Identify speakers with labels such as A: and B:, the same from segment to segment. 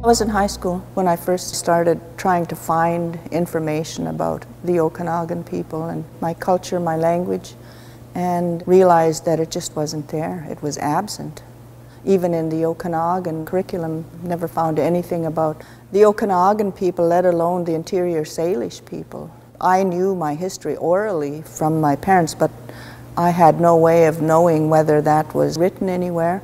A: was in high school when I first started trying to find information about the Okanagan people and my culture, my language, and realized that it just wasn't there. It was absent. Even in the Okanagan curriculum, never found anything about the Okanagan people, let alone the interior Salish people. I knew my history orally from my parents, but I had no way of knowing whether that was written anywhere.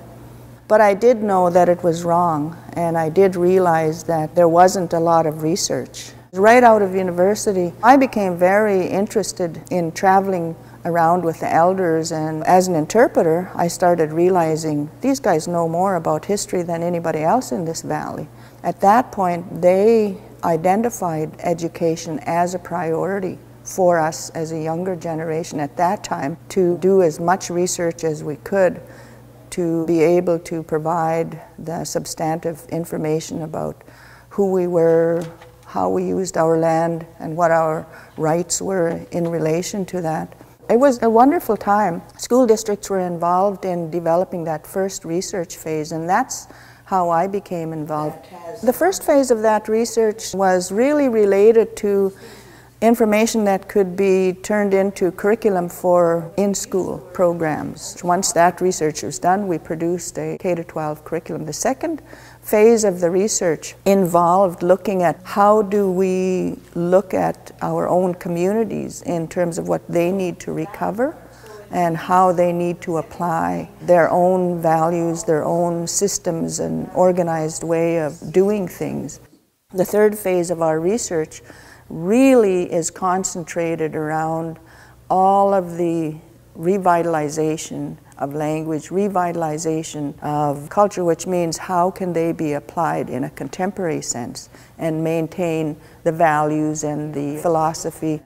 A: But I did know that it was wrong, and I did realize that there wasn't a lot of research. Right out of university, I became very interested in traveling around with the elders, and as an interpreter, I started realizing these guys know more about history than anybody else in this valley. At that point, they identified education as a priority for us as a younger generation at that time to do as much research as we could to be able to provide the substantive information about who we were, how we used our land, and what our rights were in relation to that. It was a wonderful time. School districts were involved in developing that first research phase, and that's how I became involved. The first phase of that research was really related to information that could be turned into curriculum for in-school programs. Once that research was done, we produced a K-12 curriculum. The second phase of the research involved looking at how do we look at our own communities in terms of what they need to recover and how they need to apply their own values, their own systems and organized way of doing things. The third phase of our research really is concentrated around all of the revitalization of language, revitalization of culture, which means how can they be applied in a contemporary sense and maintain the values and the philosophy.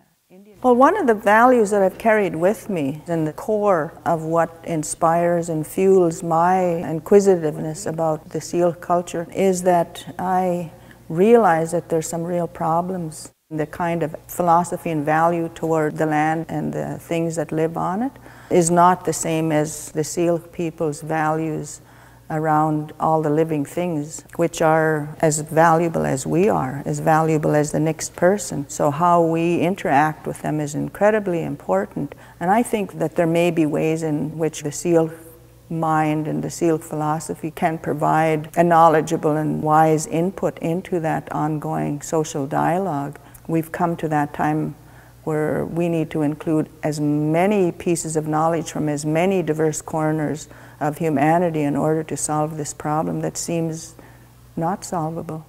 A: Well, one of the values that I've carried with me in the core of what inspires and fuels my inquisitiveness about the Seal culture is that I realize that there's some real problems. The kind of philosophy and value toward the land and the things that live on it is not the same as the Seal people's values around all the living things, which are as valuable as we are, as valuable as the next person. So how we interact with them is incredibly important. And I think that there may be ways in which the Seal mind and the Seal philosophy can provide a knowledgeable and wise input into that ongoing social dialogue. We've come to that time where we need to include as many pieces of knowledge from as many diverse corners of humanity in order to solve this problem that seems not solvable.